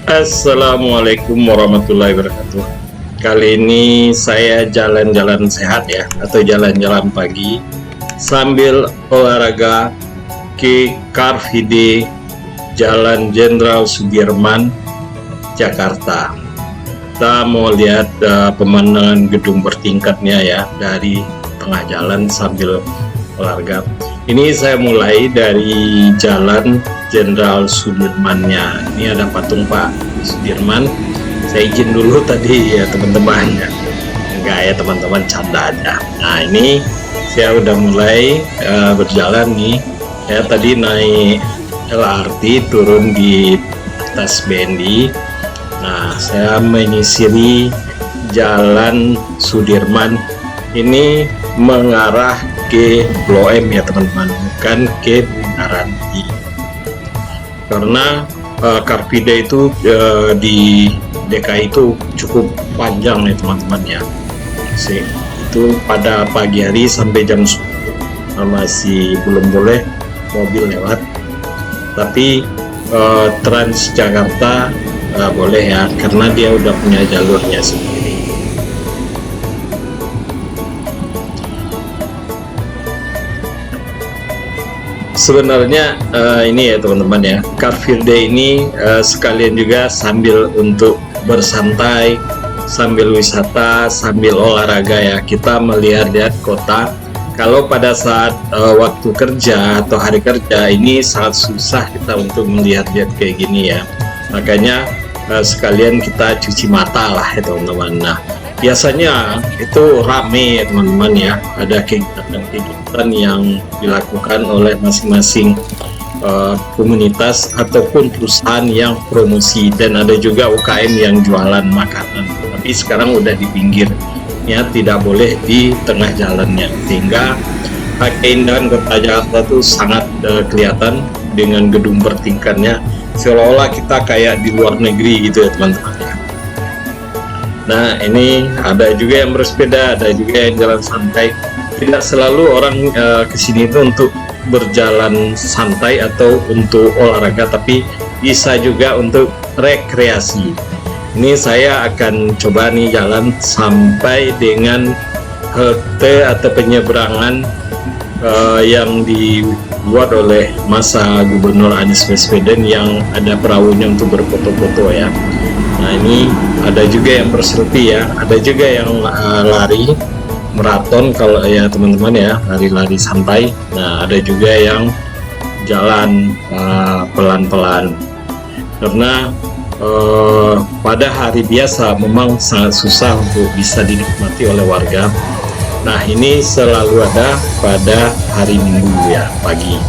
Assalamualaikum warahmatullahi wabarakatuh. Kali ini saya jalan-jalan sehat ya, atau jalan-jalan pagi sambil olahraga ke Car Free Day Jalan Jenderal Sudirman, Jakarta. Kita mau lihat pemandangan gedung bertingkatnya ya dari tengah jalan sambil olahraga. Ini saya mulai dari Jalan Jenderal Sudirmannya. Ini ada patung Pak Sudirman. Saya izin dulu tadi ya teman-teman. Enggak ya teman-teman, canda aja. Nah ini saya udah mulai berjalan nih. Saya tadi naik LRT turun di atas BND. Nah saya menyisiri Jalan Sudirman ini mengarah ke Blok M ya teman-teman, bukan ke Bundaran I. Karena Car Free Day itu di DKI itu cukup panjang nih teman-teman ya. Itu pada pagi hari sampai jam 10 masih belum boleh mobil lewat. Tapi Transjakarta boleh ya, karena dia udah punya jalurnya sendiri. Sebenarnya ini ya teman-teman ya, Car Free Day ini sekalian juga sambil untuk bersantai, sambil wisata, sambil olahraga ya. Kita melihat kota. Kalau pada saat waktu kerja atau hari kerja ini sangat susah kita untuk melihat-lihat kayak gini ya. Makanya sekalian kita cuci mata lah ya teman-teman. Nah biasanya itu rame ya teman-teman ya, ada kegiatan-kegiatan yang dilakukan oleh masing-masing komunitas ataupun perusahaan yang promosi, dan ada juga UKM yang jualan makanan, tapi sekarang udah di pinggir ya, tidak boleh di tengah jalannya, sehingga keindahan kota Jakarta itu sangat kelihatan dengan gedung bertingkatnya, seolah-olah kita kayak di luar negeri gitu ya teman-teman ya. Nah ini ada juga yang bersepeda, ada juga yang jalan santai. Tidak selalu orang kesini itu untuk berjalan santai atau untuk olahraga, tapi bisa juga untuk rekreasi. Ini saya akan coba nih jalan sampai dengan halte atau penyeberangan yang dibuat oleh masa Gubernur Anies Baswedan yang ada perahunya untuk berfoto-foto ya. Nah ini ada juga yang berselfie ya, ada juga yang lari maraton kalau ya teman-teman ya, lari-lari santai. Nah ada juga yang jalan pelan-pelan, karena pada hari biasa memang sangat susah untuk bisa dinikmati oleh warga. Nah ini selalu ada pada hari Minggu ya pagi.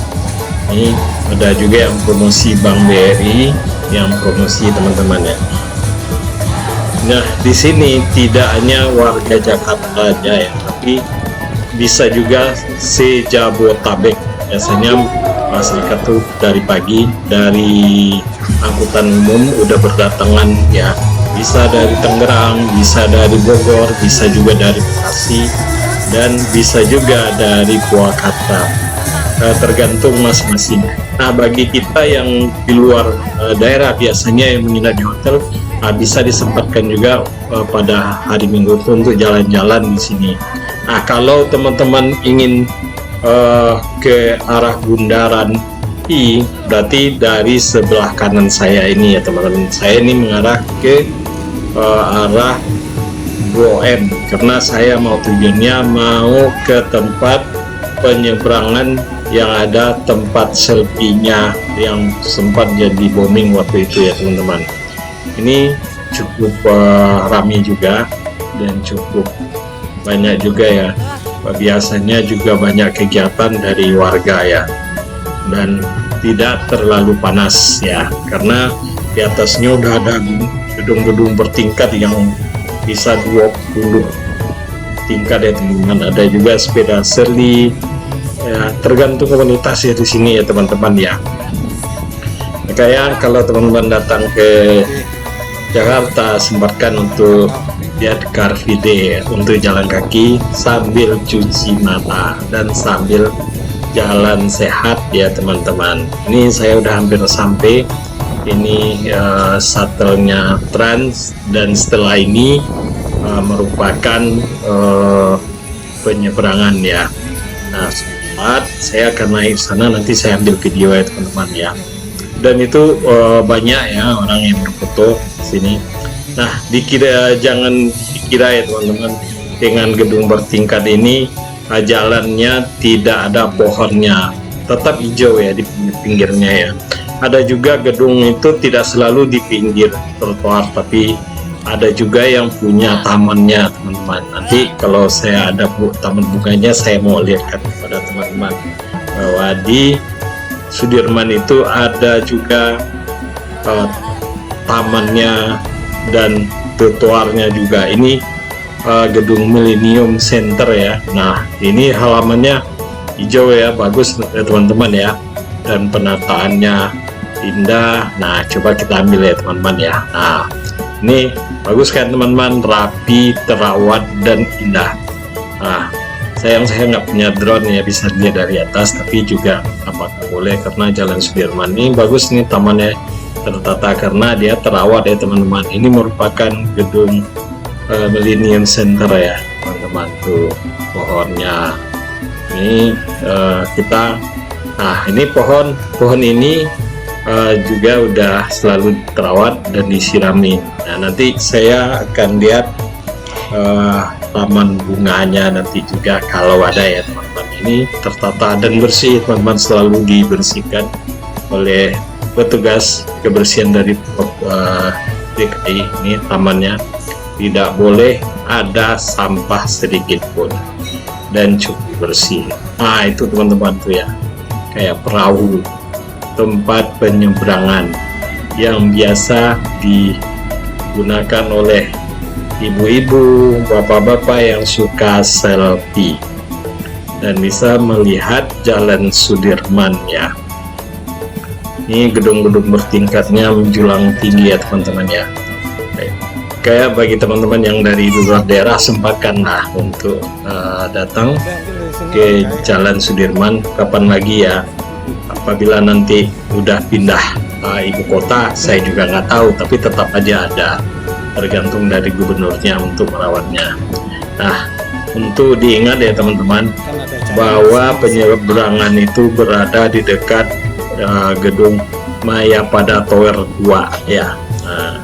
Ini ada juga yang promosi Bank BRI, yang promosi teman-teman ya. Nah di sini tidak hanya warga Jakarta aja ya, tapi bisa juga se-Jabotabek. Biasanya masyarakat tuh dari pagi dari angkutan umum udah berdatangan ya, bisa dari Tangerang, bisa dari Bogor, bisa juga dari Bekasi, dan bisa juga dari Purwakarta, tergantung masing-masing. Nah bagi kita yang di luar daerah biasanya yang menginap di hotel, bisa disempatkan juga pada hari Minggu itu untuk jalan-jalan di sini. Nah kalau teman-teman ingin ke arah Bundaran I, berarti dari sebelah kanan saya ini ya teman-teman, saya ini mengarah ke arah Blok M, karena saya tujuannya mau ke tempat penyeberangan yang ada tempat selfie-nya yang sempat jadi booming waktu itu ya teman-teman. Ini cukup ramai juga dan cukup banyak juga ya. Biasanya juga banyak kegiatan dari warga ya, dan tidak terlalu panas ya, karena di atasnya udah ada gedung-gedung bertingkat yang bisa 20 tingkat ya teman-teman. Ada juga sepeda serli ya, tergantung komunitas ya di sini ya teman-teman ya. Makanya kalau teman-teman datang ke Jakarta, sempatkan untuk lihat Car Free Day untuk jalan kaki sambil cuci mata dan sambil jalan sehat ya teman-teman. Ini saya udah hampir sampai ini shuttle-nya Trans, dan setelah ini merupakan penyeberangan ya. Nah, saat saya akan naik sana, nanti saya ambil video ya teman-teman ya. Dan itu banyak ya orang yang berfoto di sini. Nah, jangan dikira ya teman-teman, dengan gedung bertingkat ini jalannya tidak ada pohonnya, tetap hijau ya di pinggirnya ya. Ada juga gedung itu tidak selalu di pinggir trotoar, tapi ada juga yang punya tamannya teman-teman. Nanti kalau saya ada taman bunganya, saya mau lihatkan kepada teman-teman bahwa di Sudirman itu ada juga tamannya dan trotoarnya juga. Ini gedung Millennium Center ya. Nah, ini halamannya hijau ya, bagus ya teman-teman ya, dan penataannya indah. Nah, coba kita ambil ya teman-teman ya. Nah, ini bagus kan teman-teman, rapi, terawat, dan indah. Nah, sayang saya nggak punya drone ya, bisa dilihat dari atas, tapi juga apakah boleh karena Jalan Sudirman ini bagus nih, tamannya tertata karena dia terawat ya teman-teman. Ini merupakan gedung Millennium Center ya teman-teman, tuh pohonnya ini nah ini pohon ini juga udah selalu terawat dan disirami. Nah, nanti saya akan lihat taman bunganya nanti juga kalau ada ya teman-teman. Ini tertata dan bersih teman-teman, selalu dibersihkan oleh petugas kebersihan dari DKI. Ini tamannya tidak boleh ada sampah sedikit pun dan cukup bersih. Nah, itu teman-teman tuh ya, kayak perahu, tempat penyeberangan yang biasa digunakan oleh ibu-ibu, bapak-bapak yang suka selfie dan bisa melihat Jalan Sudirman ya. Ini gedung-gedung bertingkatnya menjulang tinggi ya teman-teman ya. Kayak bagi teman-teman yang dari luar daerah, sempatkanlah untuk datang ke Jalan Sudirman kapan lagi ya. Apabila nanti udah pindah ibu kota, saya juga nggak tahu, tapi tetap aja ada, tergantung dari gubernurnya untuk merawatnya. Nah, untuk diingat ya teman-teman, bahwa penyeberangan itu berada di dekat gedung Mayapada Tower 2 ya. Nah,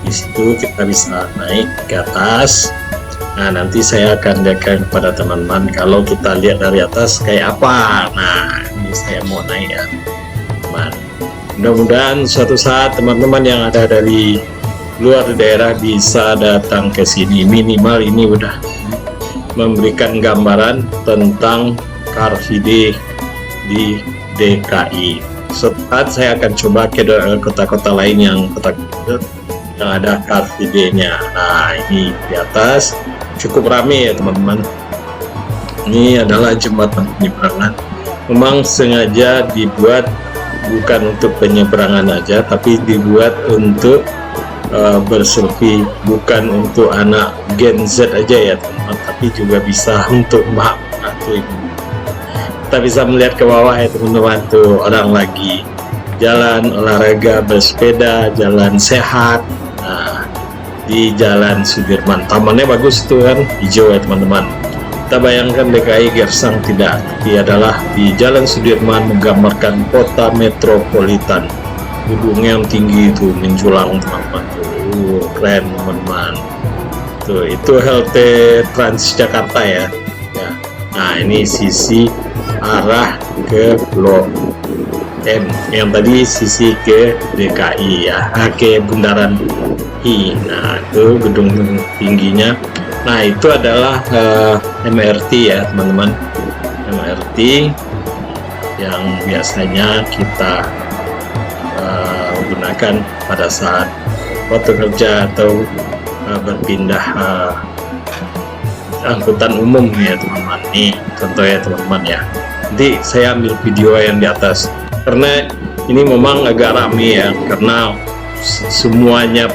di situ kita bisa naik ke atas. Nah, nanti saya akan lihatkan kepada teman-teman kalau kita lihat dari atas kayak apa. Nah, ini saya mau naik ya teman. Mudah-mudahan suatu saat teman-teman yang ada dari luar daerah bisa datang ke sini. Minimal ini udah memberikan gambaran tentang Car Free Day di DKI. Saat saya akan coba ke kota-kota lain yang ada Car Free Day-nya. Nah, ini di atas cukup ramai ya teman-teman. Ini adalah jembatan penyeberangan. Memang sengaja dibuat bukan untuk penyeberangan aja, tapi dibuat untuk berselfie, bukan untuk anak Gen Z aja ya teman-teman, tapi juga bisa untuk mak atau ibu. Kita bisa melihat ke bawah ya teman-teman, tuh orang lagi jalan olahraga, bersepeda, jalan sehat. Nah, di Jalan Sudirman, tamannya bagus tuh kan, hijau ya teman-teman. Kita bayangkan DKI gersang tidak, tapi adalah di Jalan Sudirman menggambarkan kota metropolitan. Gedungnya yang tinggi itu menjulang teman-teman, tuh keren teman-teman. Tuh itu halte Transjakarta ya. Nah, ini sisi arah ke Blok M, yang tadi sisi ke DKI ya, ke Bundaran I. Nah, itu gedung tingginya. Nah, itu adalah MRT ya teman-teman, MRT yang biasanya kita gunakan pada saat waktu kerja atau berpindah angkutan umum ya teman-teman. Nih contoh ya teman-teman ya. Nanti saya ambil video yang di atas karena ini memang agak rame ya, karena semuanya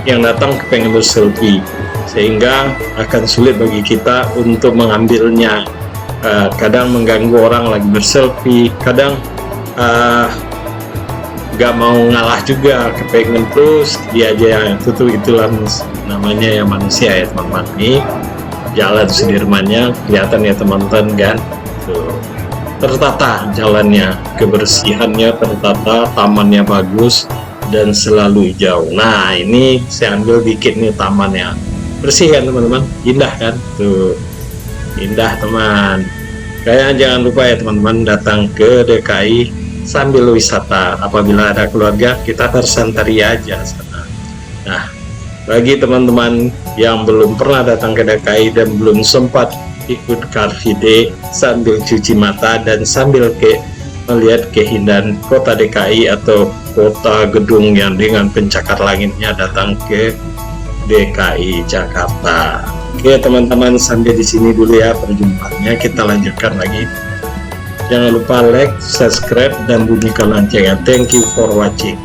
yang datang pengen berselfie, sehingga akan sulit bagi kita untuk mengambilnya. Kadang mengganggu orang lagi berselfie, kadang nggak mau ngalah juga, kepengen terus dia aja. Itulah namanya ya manusia ya teman-teman. Nih jalan Sudirmannya kelihatan ya teman-teman kan, tuh tertata jalannya, kebersihannya tertata, tamannya bagus dan selalu hijau. Nah ini saya ambil dikit nih tamannya, bersih kan teman-teman, indah kan, tuh indah teman. Kayaknya jangan lupa ya teman-teman datang ke DKI sambil wisata. Apabila ada keluarga kita tersantari aja sana. Nah bagi teman-teman yang belum pernah datang ke DKI dan belum sempat ikut Car Free Day sambil cuci mata dan sambil melihat keindahan kota DKI atau kota gedung yang dengan pencakar langitnya, datang ke DKI Jakarta. Oke teman-teman, sampai di sini dulu ya perjumpaannya, kita lanjutkan lagi. Jangan lupa like, subscribe dan bunyikan loncengnya. Thank you for watching.